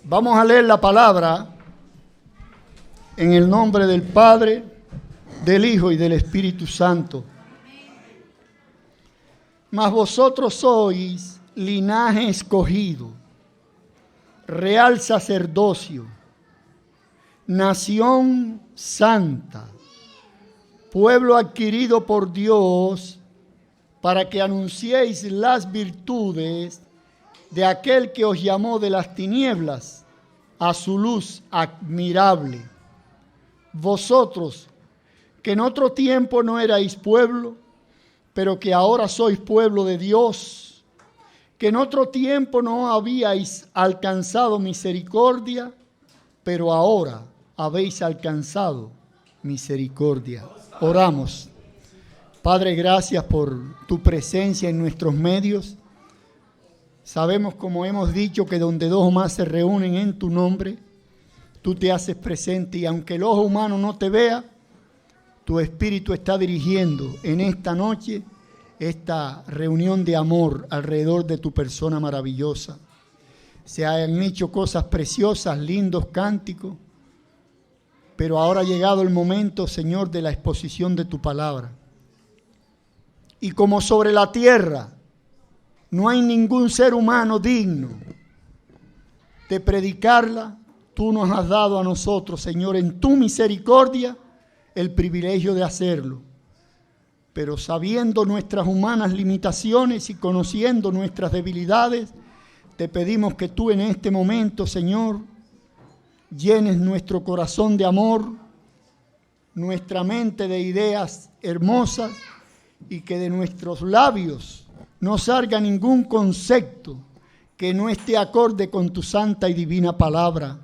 Vamos a leer la palabra en el nombre del Padre, del Hijo y del Espíritu Santo. Mas vosotros sois linaje escogido, real sacerdocio, nación santa, pueblo adquirido por Dios, para que anunciéis las virtudes de aquel que os llamó de las tinieblas a su luz admirable. Vosotros, que en otro tiempo no erais pueblo, pero que ahora sois pueblo de Dios, que en otro tiempo no habíais alcanzado misericordia, pero ahora habéis alcanzado misericordia. Oramos. Padre, gracias por tu presencia en nuestros medios. Sabemos, como hemos dicho, que donde dos o más se reúnen en tu nombre, tú te haces presente, y aunque el ojo humano no te vea, tu Espíritu está dirigiendo en esta noche esta reunión de amor alrededor de tu persona maravillosa. Se han hecho cosas preciosas, lindos cánticos, pero ahora ha llegado el momento, Señor, de la exposición de tu palabra. Y como sobre la tierra no hay ningún ser humano digno de predicarla, tú nos has dado a nosotros, Señor, en tu misericordia, el privilegio de hacerlo. Pero sabiendo nuestras humanas limitaciones y conociendo nuestras debilidades, te pedimos que tú en este momento, Señor, llenes nuestro corazón de amor, nuestra mente de ideas hermosas, y que de nuestros labios no salga ningún concepto que no esté acorde con tu santa y divina palabra,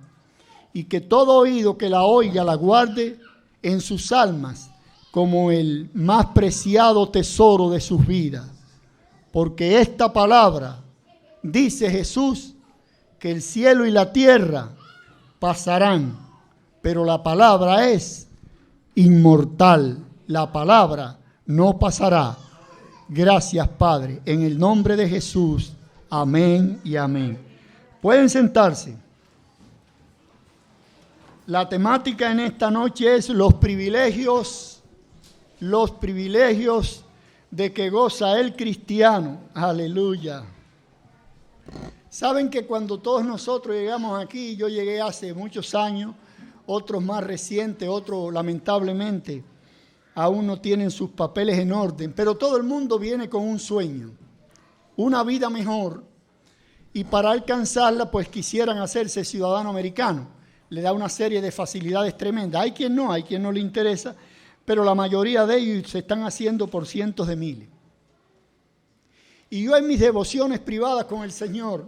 y que todo oído que la oiga la guarde en sus almas como el más preciado tesoro de sus vidas. Porque esta palabra, dice Jesús, que el cielo y la tierra pasarán, pero la palabra es inmortal. La palabra no pasará. Gracias, Padre, en el nombre de Jesús. Amén y amén. Pueden sentarse. La temática en esta noche es los privilegios de que goza el cristiano. Aleluya. Saben que cuando todos nosotros llegamos aquí, yo llegué hace muchos años, otros más recientes, otros lamentablemente aún no tienen sus papeles en orden, pero todo el mundo viene con un sueño, una vida mejor, y para alcanzarla pues quisieran hacerse ciudadano americano. Le da una serie de facilidades tremendas. Hay quien no le interesa, pero la mayoría de ellos se están haciendo por cientos de miles. Y yo en mis devociones privadas con el Señor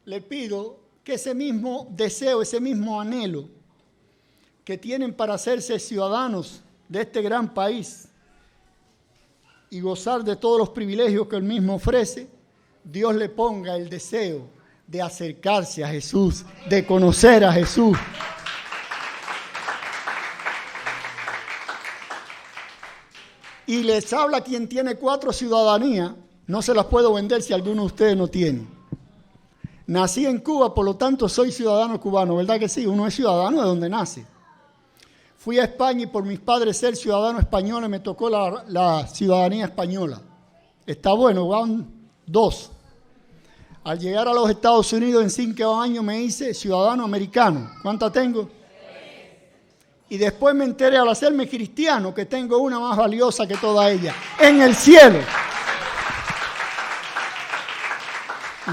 le pido que ese mismo deseo, ese mismo anhelo que tienen para hacerse ciudadanos de este gran país y gozar de todos los privilegios que Él mismo ofrece, Dios le ponga el deseo de acercarse a Jesús, de conocer a Jesús. Y les habla quien tiene 4 ciudadanías, no se las puedo vender si alguno de ustedes no tiene. Nací en Cuba, por lo tanto soy ciudadano cubano, ¿verdad que sí? Uno es ciudadano de donde nace. Fui a España y por mis padres ser ciudadano español me tocó la ciudadanía española. Está bueno, van 2. Al llegar a los Estados Unidos en 5 años me hice ciudadano americano. ¿Cuántas tengo? 3. Y después me enteré al hacerme cristiano que tengo una más valiosa que todas ellas, en el cielo.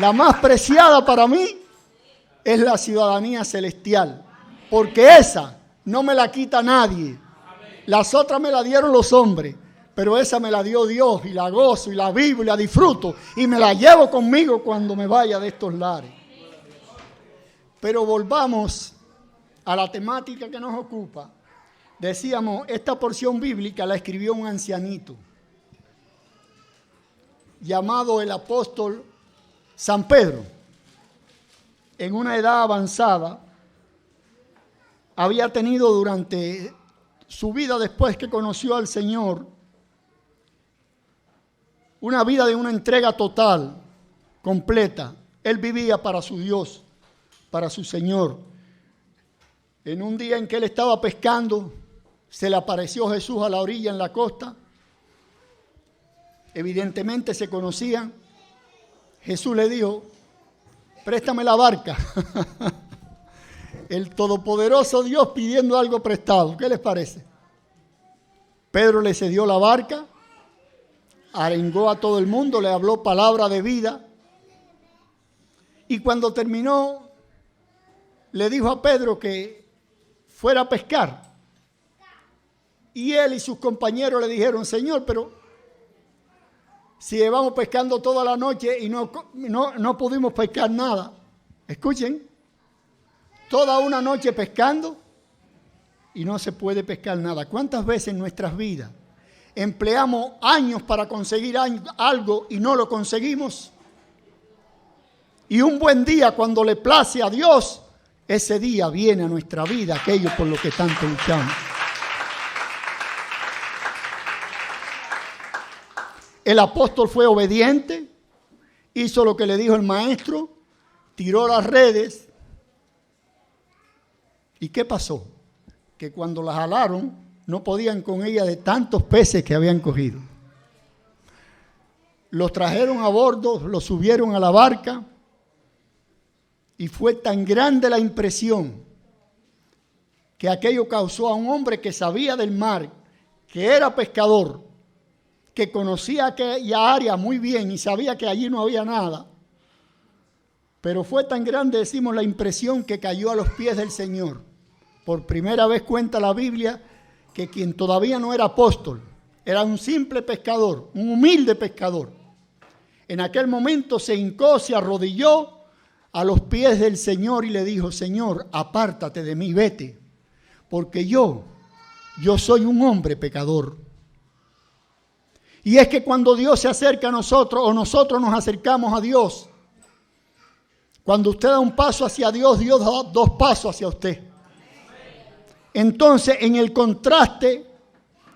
La más preciada para mí es la ciudadanía celestial, porque esa no me la quita nadie. Las otras me la dieron los hombres, pero esa me la dio Dios y la gozo y la vivo y la disfruto y me la llevo conmigo cuando me vaya de estos lares. Pero volvamos a la temática que nos ocupa. Decíamos, esta porción bíblica la escribió un ancianito llamado el apóstol San Pedro. En una edad avanzada, había tenido durante su vida después que conoció al Señor una vida de una entrega total, completa. Él vivía para su Dios. para su Señor. En un día en que él estaba pescando, se le apareció Jesús a la orilla en la costa. Evidentemente se conocían. Jesús le dijo: préstame la barca. El todopoderoso Dios pidiendo algo prestado. ¿Qué les parece? Pedro le cedió la barca, arengó a todo el mundo, le habló palabra de vida. Y cuando terminó, le dijo a Pedro que fuera a pescar. Y él y sus compañeros le dijeron: Señor, pero si llevamos pescando toda la noche y no pudimos pescar nada. Escuchen, toda una noche pescando y no se puede pescar nada. ¿Cuántas veces en nuestras vidas empleamos años para conseguir algo y no lo conseguimos? Y un buen día, cuando le place a Dios, ese día viene a nuestra vida aquello por lo que tanto luchamos. El apóstol fue obediente, hizo lo que le dijo el maestro, tiró las redes. ¿Y qué pasó? Que cuando las jalaron, no podían con ella de tantos peces que habían cogido. Los trajeron a bordo, los subieron a la barca y fue tan grande la impresión que aquello causó a un hombre que sabía del mar, que era pescador, que conocía aquella área muy bien y sabía que allí no había nada. Pero fue tan grande, decimos, la impresión que cayó a los pies del Señor. Por primera vez cuenta la Biblia que quien todavía no era apóstol, era un simple pescador, un humilde pescador. En aquel momento se hincó, se arrodilló a los pies del Señor y le dijo: Señor, apártate de mí, vete, porque yo soy un hombre pecador. Y es que cuando Dios se acerca a nosotros o nosotros nos acercamos a Dios, cuando usted da un paso hacia Dios, Dios da dos pasos hacia usted. Entonces, en el contraste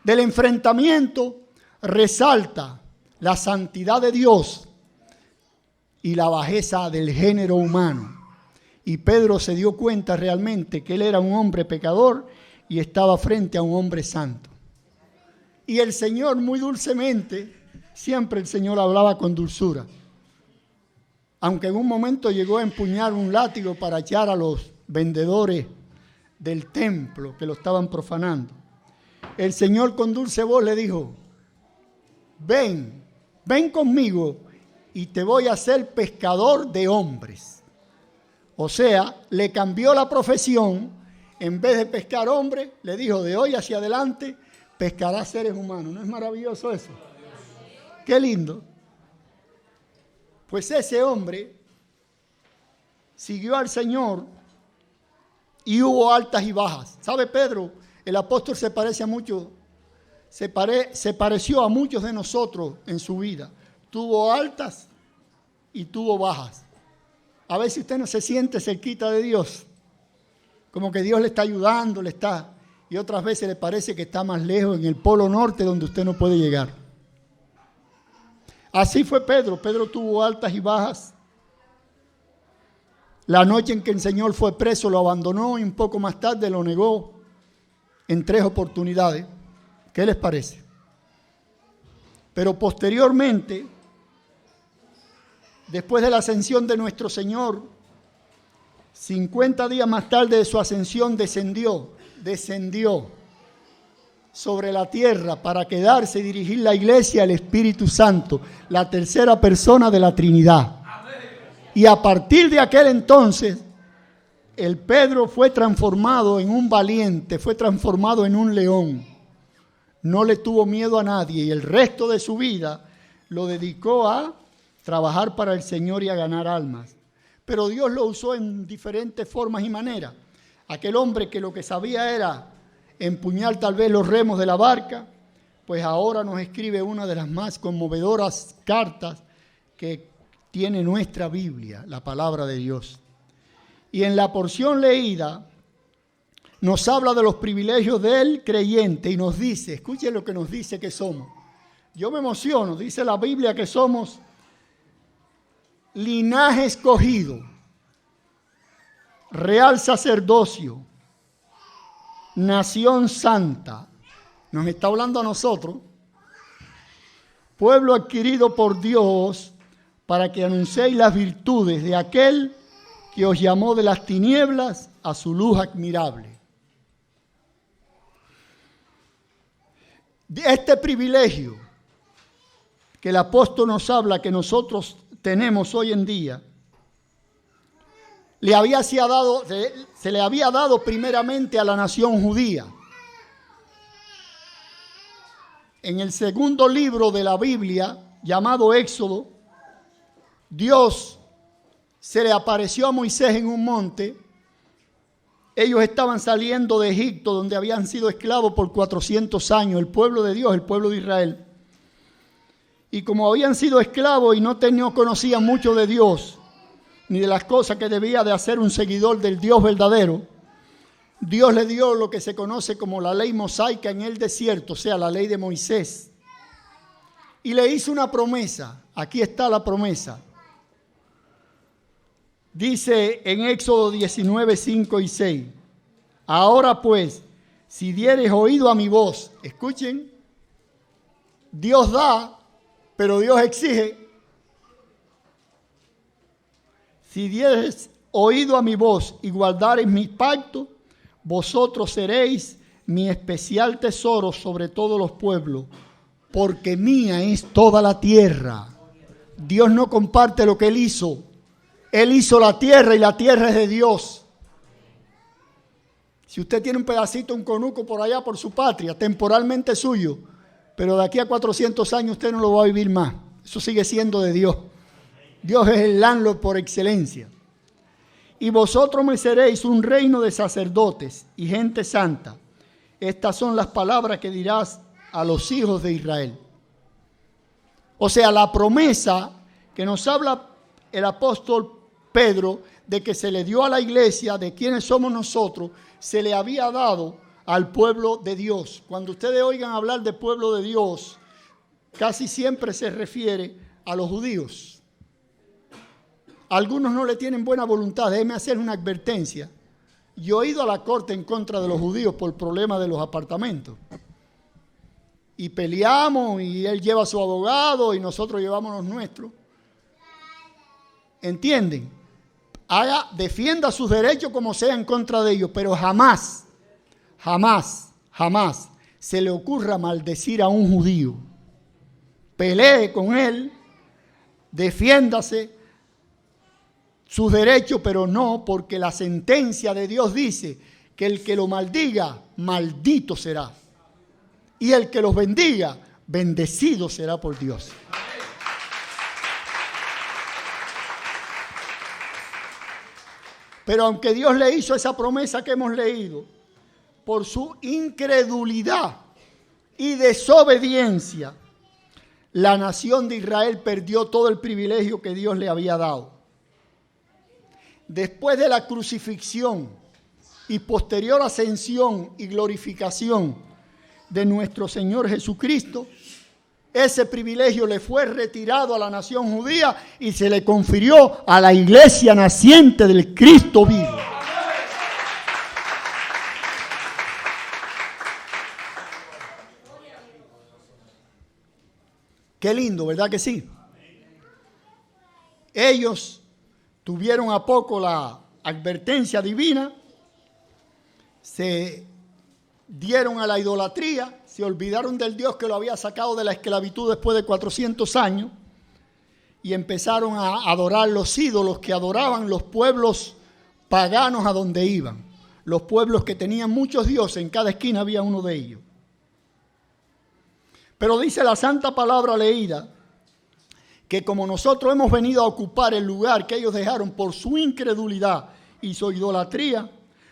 del enfrentamiento, resalta la santidad de Dios y la bajeza del género humano. Y Pedro se dio cuenta realmente que él era un hombre pecador y estaba frente a un hombre santo. Y el Señor, muy dulcemente, siempre el Señor hablaba con dulzura. Aunque en un momento llegó a empuñar un látigo para echar a los vendedores del templo que lo estaban profanando. El Señor con dulce voz le dijo: ven conmigo y te voy a hacer pescador de hombres. O sea, le cambió la profesión. En vez de pescar hombres, le dijo: de hoy hacia adelante pescará seres humanos. ¿No es maravilloso eso? Qué lindo. Pues ese hombre siguió al Señor y hubo altas y bajas. ¿Sabe, Pedro? El apóstol se parece a muchos, se pareció a muchos de nosotros en su vida. Tuvo altas y tuvo bajas. A veces usted no se siente cerquita de Dios, como que Dios le está ayudando, y otras veces le parece que está más lejos, en el polo norte, donde usted no puede llegar. Así fue Pedro. Pedro tuvo altas y bajas. La noche en que el Señor fue preso, lo abandonó y un poco más tarde lo negó en 3 oportunidades. ¿Qué les parece? Pero posteriormente, después de la ascensión de nuestro Señor, 50 días más tarde de su ascensión, descendió sobre la tierra para quedarse y dirigir la iglesia al Espíritu Santo, la tercera persona de la Trinidad. Y a partir de aquel entonces, el Pedro fue transformado en un valiente, fue transformado en un león. No le tuvo miedo a nadie y el resto de su vida lo dedicó a trabajar para el Señor y a ganar almas. Pero Dios lo usó en diferentes formas y maneras. Aquel hombre que lo que sabía era empuñar tal vez los remos de la barca, pues ahora nos escribe una de las más conmovedoras cartas que tiene nuestra Biblia, la palabra de Dios. Y en la porción leída nos habla de los privilegios del creyente y nos dice, escuchen lo que nos dice que somos. Yo me emociono, dice la Biblia que somos linaje escogido, real sacerdocio, nación santa. Nos está hablando a nosotros. Pueblo adquirido por Dios para que anunciéis las virtudes de aquel que os llamó de las tinieblas a su luz admirable. Este privilegio que el apóstol nos habla que nosotros tenemos hoy en día, se le había dado primeramente a la nación judía. En el segundo libro de la Biblia, llamado Éxodo, Dios se le apareció a Moisés en un monte. Ellos estaban saliendo de Egipto, donde habían sido esclavos por 400 años, el pueblo de Dios, el pueblo de Israel. Y como habían sido esclavos y no conocían mucho de Dios, ni de las cosas que debía de hacer un seguidor del Dios verdadero, Dios le dio lo que se conoce como la ley mosaica en el desierto, o sea, la ley de Moisés. Y le hizo una promesa. Aquí está la promesa. Dice en Éxodo 19, 5 y 6. Ahora pues, si dieres oído a mi voz, escuchen, Dios da, pero Dios exige. Si dieres oído a mi voz y guardares mis pactos, vosotros seréis mi especial tesoro sobre todos los pueblos, porque mía es toda la tierra. Dios no comparte lo que Él hizo. Él hizo la tierra y la tierra es de Dios. Si usted tiene un pedacito, un conuco por allá por su patria, temporalmente suyo, pero de aquí a 400 años usted no lo va a vivir más. Eso sigue siendo de Dios. Dios es el landlord por excelencia. Y vosotros me seréis un reino de sacerdotes y gente santa. Estas son las palabras que dirás a los hijos de Israel. O sea, la promesa que nos habla el apóstol Pedro de que se le dio a la iglesia, de quienes somos nosotros, se le había dado al pueblo de Dios. Cuando ustedes oigan hablar del pueblo de Dios, casi siempre se refiere a los judíos. Algunos no le tienen buena voluntad. Déjeme hacer una advertencia. Yo he ido a la corte en contra de los judíos por el problema de los apartamentos. Y peleamos y él lleva a su abogado y nosotros llevamos los nuestros. ¿Entienden? Defienda sus derechos como sea en contra de ellos, pero jamás se le ocurra maldecir a un judío. Pelee con él, defiéndase sus derechos, pero no, porque la sentencia de Dios dice que el que lo maldiga, maldito será. Y el que los bendiga, bendecido será por Dios. Pero aunque Dios le hizo esa promesa que hemos leído, por su incredulidad y desobediencia, la nación de Israel perdió todo el privilegio que Dios le había dado. Después de la crucifixión y posterior ascensión y glorificación de nuestro Señor Jesucristo, ese privilegio le fue retirado a la nación judía y se le confirió a la iglesia naciente del Cristo vivo. Qué lindo, ¿verdad que sí? Ellos tuvieron a poco la advertencia divina, se dieron a la idolatría, se olvidaron del Dios que lo había sacado de la esclavitud después de 400 años y empezaron a adorar los ídolos que adoraban los pueblos paganos a donde iban. Los pueblos que tenían muchos dioses, en cada esquina había uno de ellos. Pero dice la santa palabra leída que como nosotros hemos venido a ocupar el lugar que ellos dejaron por su incredulidad y su idolatría,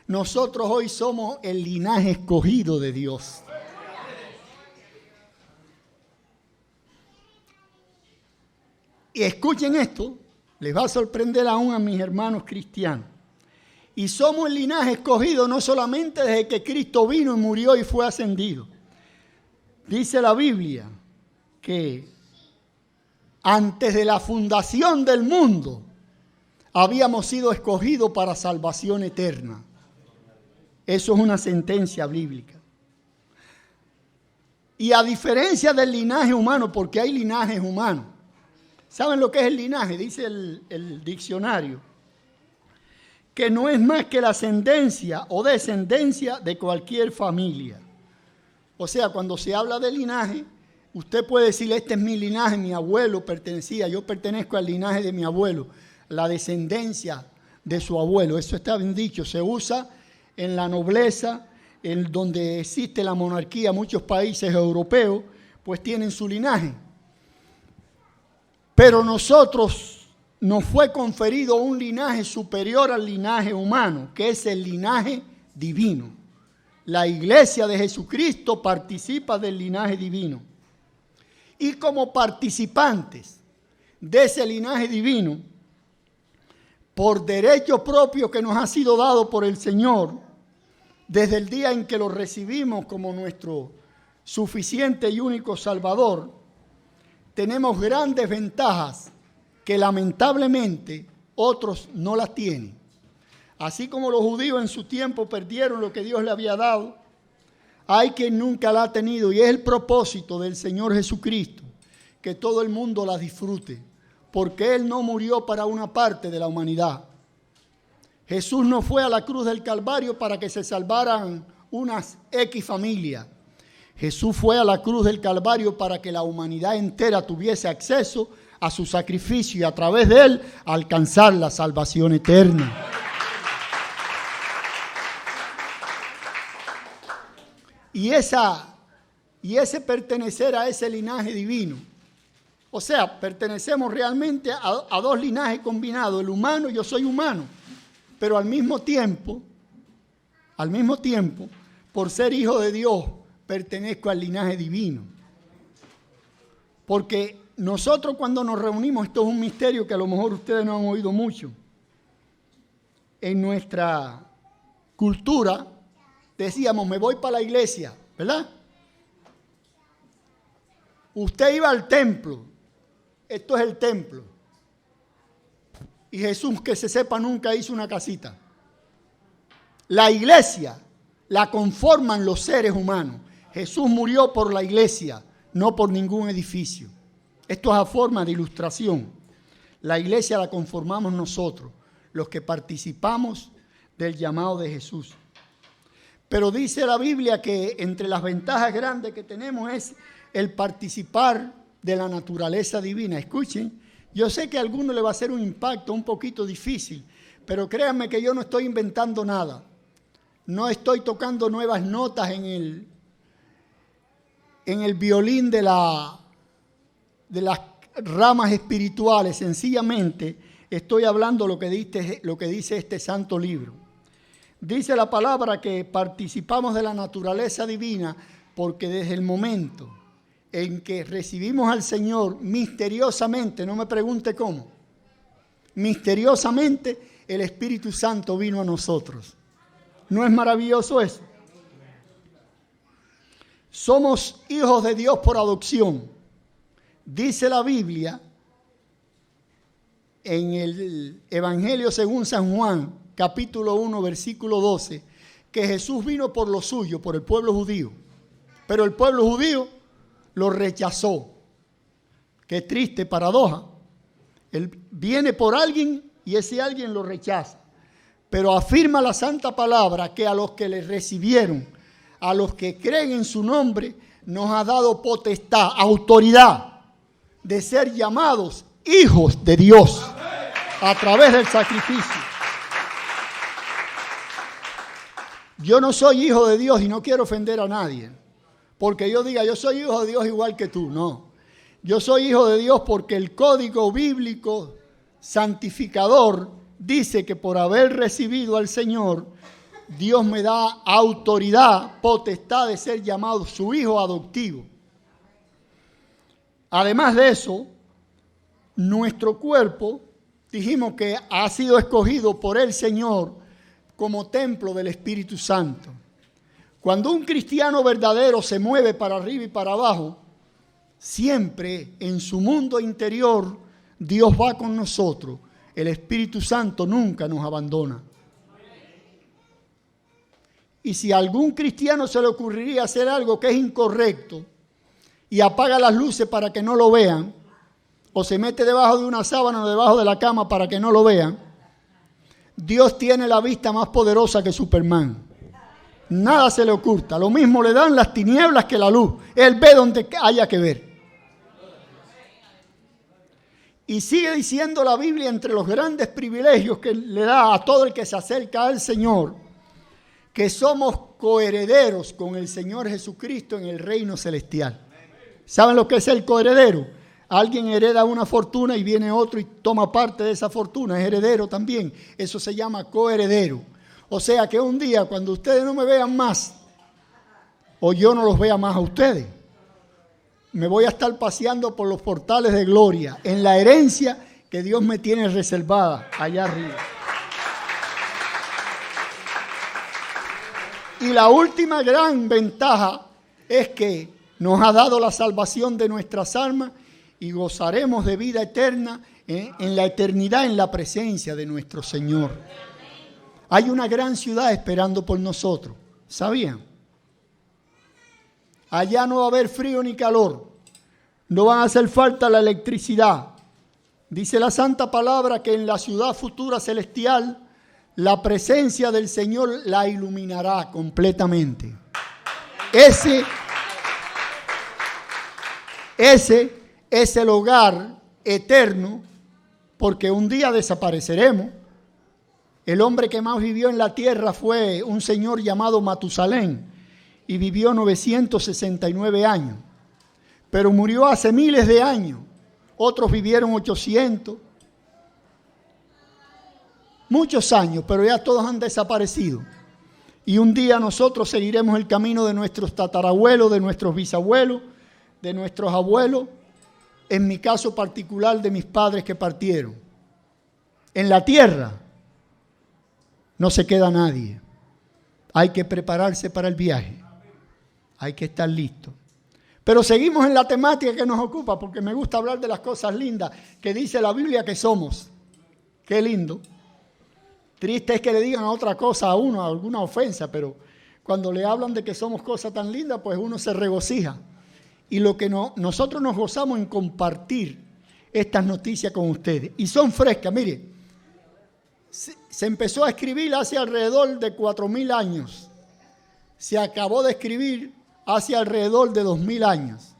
nosotros hoy somos el linaje escogido de Dios. Y escuchen esto, les va a sorprender aún a mis hermanos cristianos. Y somos el linaje escogido no solamente desde que Cristo vino y murió y fue ascendido. Dice la Biblia que antes de la fundación del mundo, habíamos sido escogidos para salvación eterna. Eso es una sentencia bíblica. Y a diferencia del linaje humano, porque hay linajes humanos. ¿Saben lo que es el linaje? Dice el diccionario. Que no es más que la ascendencia o descendencia de cualquier familia. O sea, cuando se habla de linaje, usted puede decir, este es mi linaje, mi abuelo pertenecía, yo pertenezco al linaje de mi abuelo, la descendencia de su abuelo. Eso está bien dicho, se usa en la nobleza, en donde existe la monarquía, muchos países europeos, pues tienen su linaje. Pero nosotros nos fue conferido un linaje superior al linaje humano, que es el linaje divino. La iglesia de Jesucristo participa del linaje divino. Y como participantes de ese linaje divino, por derecho propio que nos ha sido dado por el Señor, desde el día en que lo recibimos como nuestro suficiente y único Salvador, tenemos grandes ventajas que lamentablemente otros no las tienen. Así como los judíos en su tiempo perdieron lo que Dios le había dado, hay quien nunca la ha tenido, y es el propósito del Señor Jesucristo, que todo el mundo la disfrute, porque Él no murió para una parte de la humanidad. Jesús no fue a la cruz del Calvario para que se salvaran unas X familias. Jesús fue a la cruz del Calvario para que la humanidad entera tuviese acceso a su sacrificio y a través de Él alcanzar la salvación eterna. Y ese pertenecer a ese linaje divino, o sea, pertenecemos realmente a dos linajes combinados, el humano, yo soy humano, pero al mismo tiempo, por ser hijo de Dios, pertenezco al linaje divino. Porque nosotros cuando nos reunimos, esto es un misterio que a lo mejor ustedes no han oído mucho, en nuestra cultura decíamos, me voy para la iglesia, ¿verdad? Usted iba al templo, esto es el templo. Y Jesús, que se sepa, nunca hizo una casita. La iglesia la conforman los seres humanos. Jesús murió por la iglesia, no por ningún edificio. Esto es a forma de ilustración. La iglesia la conformamos nosotros, los que participamos del llamado de Jesús. Pero dice la Biblia que entre las ventajas grandes que tenemos es el participar de la naturaleza divina. Escuchen, yo sé que a algunos le va a hacer un impacto un poquito difícil, pero créanme que yo no estoy inventando nada. No estoy tocando nuevas notas en el violín de las ramas espirituales. Sencillamente estoy hablando lo que dice este santo libro. Dice la palabra que participamos de la naturaleza divina porque desde el momento en que recibimos al Señor misteriosamente, no me pregunte cómo, misteriosamente el Espíritu Santo vino a nosotros. ¿No es maravilloso eso? Somos hijos de Dios por adopción. Dice la Biblia en el Evangelio según San Juan, capítulo 1, versículo 12, que Jesús vino por lo suyo, por el pueblo judío. Pero el pueblo judío lo rechazó. Qué triste paradoja. Él viene por alguien y ese alguien lo rechaza. Pero afirma la santa palabra que a los que le recibieron, a los que creen en su nombre, nos ha dado potestad, autoridad de ser llamados hijos de Dios a través del sacrificio. Yo no soy hijo de Dios y no quiero ofender a nadie, porque yo diga, yo soy hijo de Dios igual que tú. No, yo soy hijo de Dios porque el código bíblico santificador dice que por haber recibido al Señor, Dios me da autoridad, potestad de ser llamado su hijo adoptivo. Además de eso, nuestro cuerpo, dijimos que ha sido escogido por el Señor como templo del Espíritu Santo. Cuando un cristiano verdadero se mueve para arriba y para abajo, siempre en su mundo interior Dios va con nosotros. el Espíritu Santo nunca nos abandona. Y si a algún cristiano se le ocurriría hacer algo que es incorrecto y apaga las luces para que no lo vean, o se mete debajo de una sábana o debajo de la cama para que no lo vean, Dios tiene la vista más poderosa que Superman. Nada se le oculta. Lo mismo le dan las tinieblas que la luz. Él ve donde haya que ver. Y sigue diciendo la Biblia, entre los grandes privilegios que le da a todo el que se acerca al Señor, que somos coherederos con el Señor Jesucristo en el reino celestial. ¿Saben lo que es el coheredero? Alguien hereda una fortuna y viene otro y toma parte de esa fortuna. Es heredero también. Eso se llama coheredero. O sea que un día cuando ustedes no me vean más, o yo no los vea más a ustedes, me voy a estar paseando por los portales de gloria, en la herencia que Dios me tiene reservada allá arriba. Y la última gran ventaja es que nos ha dado la salvación de nuestras almas y gozaremos de vida eterna en la eternidad, en la presencia de nuestro Señor. Hay una gran ciudad esperando por nosotros, ¿sabían? Allá no va a haber frío ni calor, no va a hacer falta la electricidad. Dice la Santa Palabra que en la ciudad futura celestial la presencia del Señor la iluminará completamente. Ese es el hogar eterno, porque un día desapareceremos. El hombre que más vivió en la tierra fue un señor llamado Matusalén y vivió 969 años. Pero murió hace miles de años. Otros vivieron 800. Muchos años, pero ya todos han desaparecido. Y un día nosotros seguiremos el camino de nuestros tatarabuelos, de nuestros bisabuelos, de nuestros abuelos, en mi caso particular de mis padres que partieron. En la tierra no se queda nadie. Hay que prepararse para el viaje. Hay que estar listo. Pero seguimos en la temática que nos ocupa, porque me gusta hablar de las cosas lindas que dice la Biblia que somos. Qué lindo. Triste es que le digan otra cosa a uno, alguna ofensa, pero cuando le hablan de que somos cosas tan lindas, pues uno se regocija. Y lo que nosotros nos gozamos en compartir estas noticias con ustedes. Y son frescas, mire. Se empezó a escribir hace alrededor de 4.000 años. Se acabó de escribir hace alrededor de 2.000 años.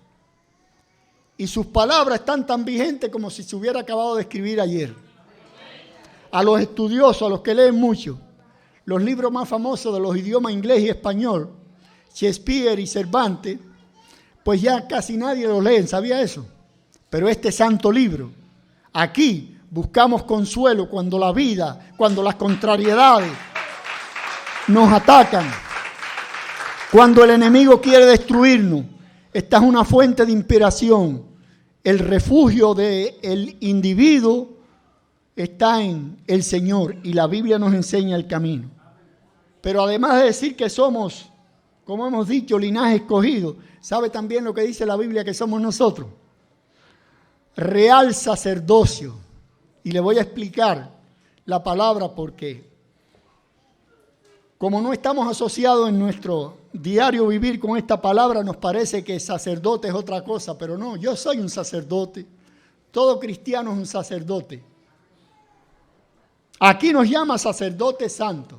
Y sus palabras están tan vigentes como si se hubiera acabado de escribir ayer. A los estudiosos, a los que leen mucho, los libros más famosos de los idiomas inglés y español, Shakespeare y Cervantes, pues ya casi nadie lo lee, ¿sabía eso? Pero este santo libro, aquí buscamos consuelo cuando la vida, cuando las contrariedades nos atacan, cuando el enemigo quiere destruirnos. Esta es una fuente de inspiración. El refugio del individuo está en el Señor y la Biblia nos enseña el camino. Pero además de decir que somos, como hemos dicho, linaje escogido, ¿sabe también lo que dice la Biblia que somos nosotros? Real sacerdocio. Y le voy a explicar la palabra porque como no estamos asociados en nuestro diario vivir con esta palabra, nos parece que sacerdote es otra cosa, pero no, yo soy un sacerdote. Todo cristiano es un sacerdote. Aquí nos llama sacerdote santo.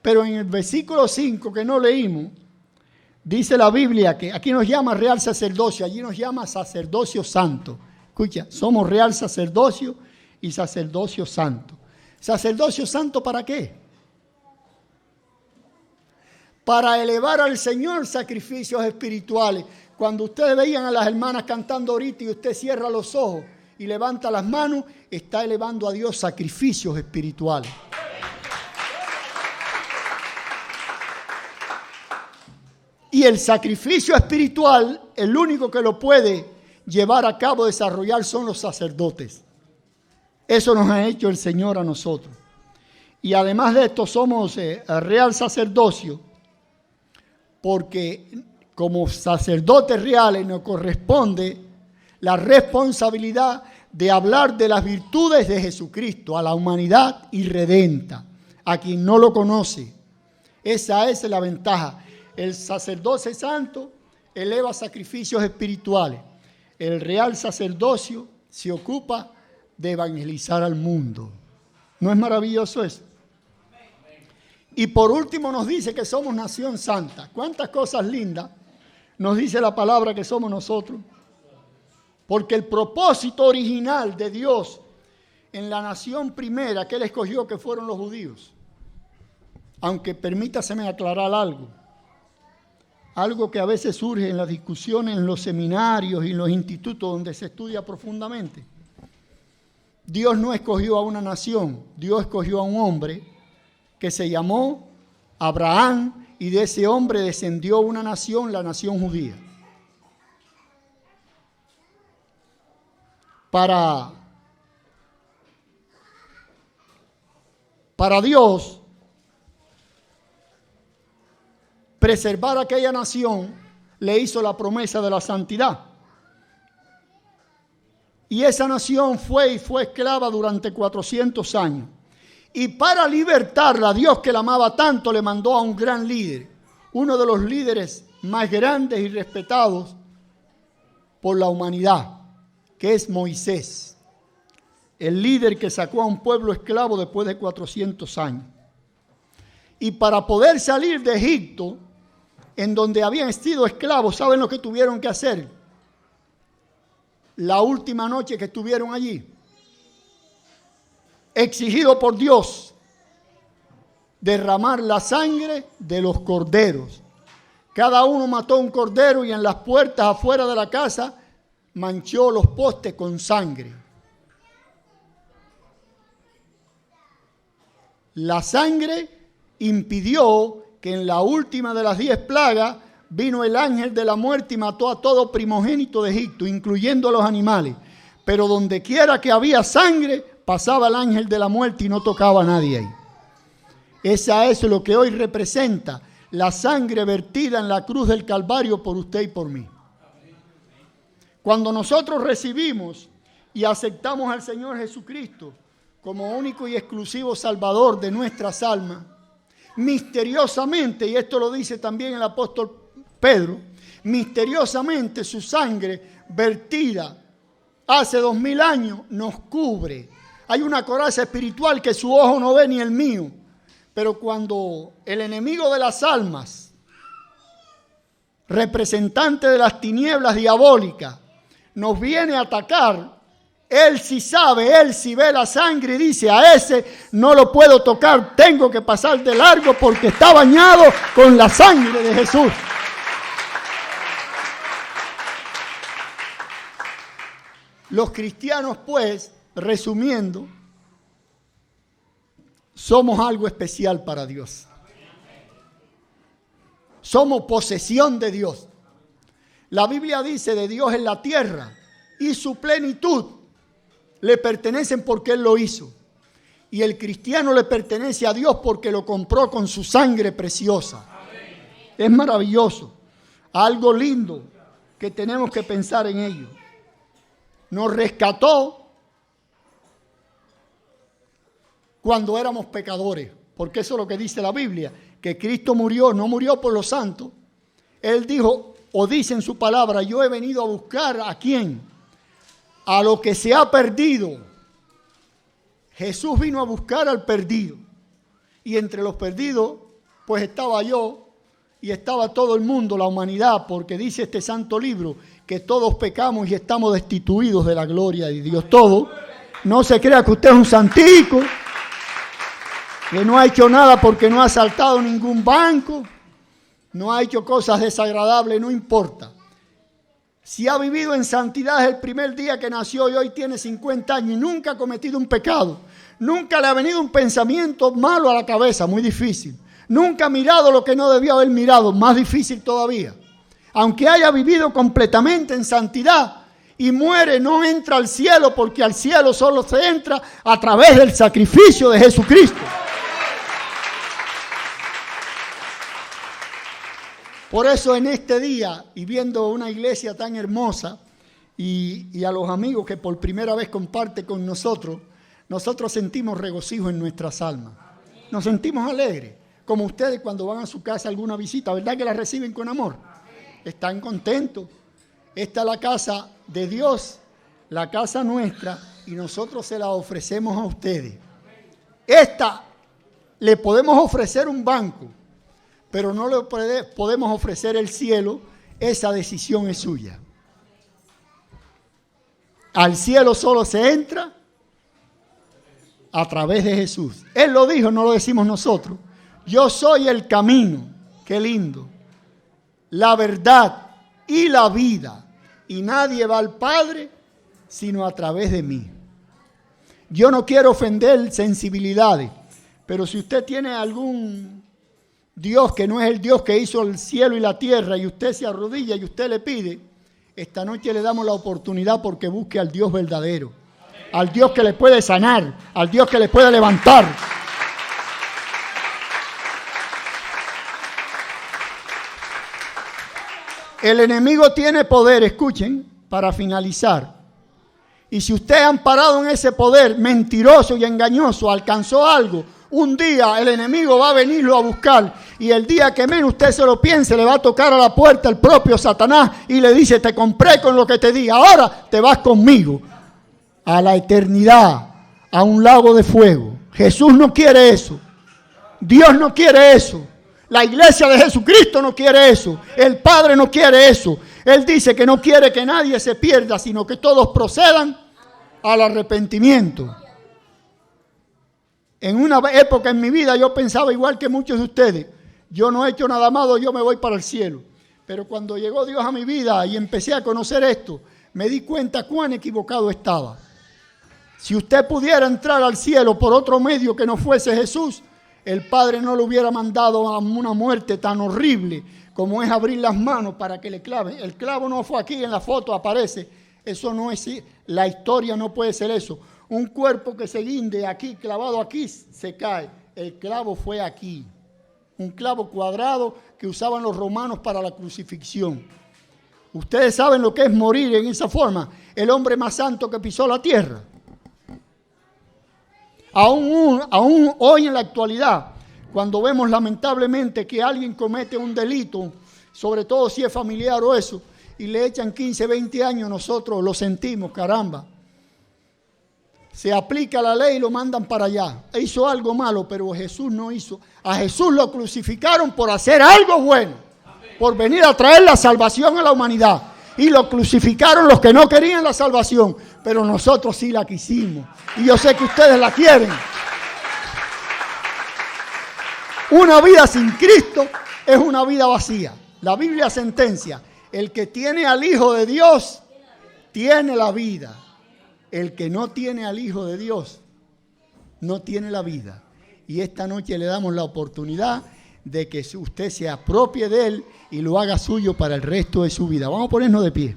Pero en el versículo 5 que no leímos, dice la Biblia que aquí nos llama real sacerdocio, allí nos llama sacerdocio santo. Escucha, somos real sacerdocio y sacerdocio santo. ¿Sacerdocio santo para qué? Para elevar al Señor sacrificios espirituales. Cuando ustedes veían a las hermanas cantando ahorita y usted cierra los ojos y levanta las manos, está elevando a Dios sacrificios espirituales. Y el sacrificio espiritual, el único que lo puede llevar a cabo, desarrollar, son los sacerdotes. Eso nos ha hecho el Señor a nosotros. Y además de esto somos real sacerdocio, porque como sacerdotes reales nos corresponde la responsabilidad de hablar de las virtudes de Jesucristo a la humanidad irredenta, a quien no lo conoce. Esa es la ventaja. El sacerdocio santo eleva sacrificios espirituales. El real sacerdocio se ocupa de evangelizar al mundo. ¿No es maravilloso eso? Y por último nos dice que somos nación santa. ¿Cuántas cosas lindas nos dice la palabra que somos nosotros? Porque el propósito original de Dios en la nación primera que Él escogió, que fueron los judíos. Aunque permítaseme aclarar algo que a veces surge en las discusiones, en los seminarios y en los institutos donde se estudia profundamente. Dios no escogió a una nación, Dios escogió a un hombre que se llamó Abraham, y de ese hombre descendió una nación, la nación judía. Para Dios, preservar aquella nación, le hizo la promesa de la santidad. Y esa nación fue esclava durante 400 años. Y para libertarla, Dios, que la amaba tanto, le mandó a un gran líder, uno de los líderes más grandes y respetados por la humanidad, que es Moisés, el líder que sacó a un pueblo esclavo después de 400 años. Y para poder salir de Egipto, en donde habían sido esclavos, ¿saben lo que tuvieron que hacer? La última noche que estuvieron allí, exigido por Dios, derramar la sangre de los corderos. Cada uno mató un cordero y en las puertas afuera de la casa manchó los postes con sangre. La sangre impidió que en la última de las 10 plagas vino el ángel de la muerte y mató a todo primogénito de Egipto, incluyendo a los animales. Pero donde quiera que había sangre, pasaba el ángel de la muerte y no tocaba a nadie ahí. Esa es lo que hoy representa la sangre vertida en la cruz del Calvario por usted y por mí. Cuando nosotros recibimos y aceptamos al Señor Jesucristo como único y exclusivo Salvador de nuestras almas, misteriosamente, y esto lo dice también el apóstol Pedro, misteriosamente su sangre vertida hace 2000 años nos cubre. Hay una coraza espiritual que su ojo no ve ni el mío, pero cuando el enemigo de las almas, representante de las tinieblas diabólicas, nos viene a atacar, él sí sabe, él sí ve la sangre y dice: a ese no lo puedo tocar, tengo que pasar de largo porque está bañado con la sangre de Jesús. Los cristianos, pues, resumiendo, somos algo especial para Dios. Somos posesión de Dios. La Biblia dice: de Dios es la tierra y su plenitud le pertenecen porque Él lo hizo. Y el cristiano le pertenece a Dios porque lo compró con su sangre preciosa. Es maravilloso. Algo lindo que tenemos que pensar en ello. Nos rescató cuando éramos pecadores, porque eso es lo que dice la Biblia, que Cristo murió, no murió por los santos. Él dijo, o dice en su palabra: yo he venido a buscar ¿a quién? A lo que se ha perdido. Jesús vino a buscar al perdido. Y entre los perdidos, pues estaba yo y estaba todo el mundo, la humanidad, porque dice este santo libro que todos pecamos y estamos destituidos de la gloria de Dios. Todo. No se crea que usted es un santico, que no ha hecho nada porque no ha asaltado ningún banco, no ha hecho cosas desagradables, no importa. Si ha vivido en santidad desde el primer día que nació y hoy tiene 50 años y nunca ha cometido un pecado, nunca le ha venido un pensamiento malo a la cabeza, muy difícil. Nunca ha mirado lo que no debió haber mirado, más difícil todavía. Aunque haya vivido completamente en santidad y muere, no entra al cielo, porque al cielo solo se entra a través del sacrificio de Jesucristo. Por eso en este día, y viendo una iglesia tan hermosa, y a los amigos que por primera vez comparten con nosotros, nosotros sentimos regocijo en nuestras almas. Nos sentimos alegres, como ustedes cuando van a su casa a alguna visita, ¿verdad que la reciben con amor? Están contentos. Esta es la casa de Dios, la casa nuestra, y nosotros se la ofrecemos a ustedes. Esta le podemos ofrecer un banco, pero no le podemos ofrecer el cielo. Esa decisión es suya. Al cielo solo se entra a través de Jesús. Él lo dijo, no lo decimos nosotros. Yo soy el camino, qué lindo, la verdad y la vida. Y nadie va al Padre sino a través de mí. Yo no quiero ofender sensibilidades, pero si usted tiene algún Dios que no es el Dios que hizo el cielo y la tierra y usted se arrodilla y usted le pide, esta noche le damos la oportunidad porque busque al Dios verdadero, al Dios que le puede sanar, al Dios que le puede levantar. El enemigo tiene poder, escuchen, para finalizar. Y si usted amparado en ese poder mentiroso y engañoso alcanzó algo, un día el enemigo va a venirlo a buscar y el día que menos usted se lo piense le va a tocar a la puerta el propio Satanás y le dice: te compré con lo que te di, ahora te vas conmigo a la eternidad, a un lago de fuego. Jesús no quiere eso. Dios no quiere eso. La iglesia de Jesucristo no quiere eso. El Padre no quiere eso. Él dice que no quiere que nadie se pierda, sino que todos procedan al arrepentimiento. En una época en mi vida yo pensaba igual que muchos de ustedes. Yo no he hecho nada malo, yo me voy para el cielo. Pero cuando llegó Dios a mi vida y empecé a conocer esto, me di cuenta cuán equivocado estaba. Si usted pudiera entrar al cielo por otro medio que no fuese Jesús, el Padre no le hubiera mandado a una muerte tan horrible como es abrir las manos para que le claven. El clavo no fue aquí, en la foto aparece. Eso no es, la historia no puede ser eso. Un cuerpo que se guinde aquí, clavado aquí, se cae. El clavo fue aquí. Un clavo cuadrado que usaban los romanos para la crucifixión. Ustedes saben lo que es morir en esa forma. El hombre más santo que pisó la tierra. Aún hoy en la actualidad, cuando vemos lamentablemente que alguien comete un delito, sobre todo si es familiar o eso, y le echan 15, 20 años, nosotros lo sentimos, caramba. Se aplica la ley y lo mandan para allá. Hizo algo malo, pero Jesús no hizo. A Jesús lo crucificaron por hacer algo bueno, por venir a traer la salvación a la humanidad. Y lo crucificaron los que no querían la salvación, pero nosotros sí la quisimos. Y yo sé que ustedes la quieren. Una vida sin Cristo es una vida vacía. La Biblia sentencia: el que tiene al Hijo de Dios tiene la vida. El que no tiene al Hijo de Dios no tiene la vida. Y esta noche le damos la oportunidad de que usted se apropie de Él y lo haga suyo para el resto de su vida. Vamos a ponernos de pie.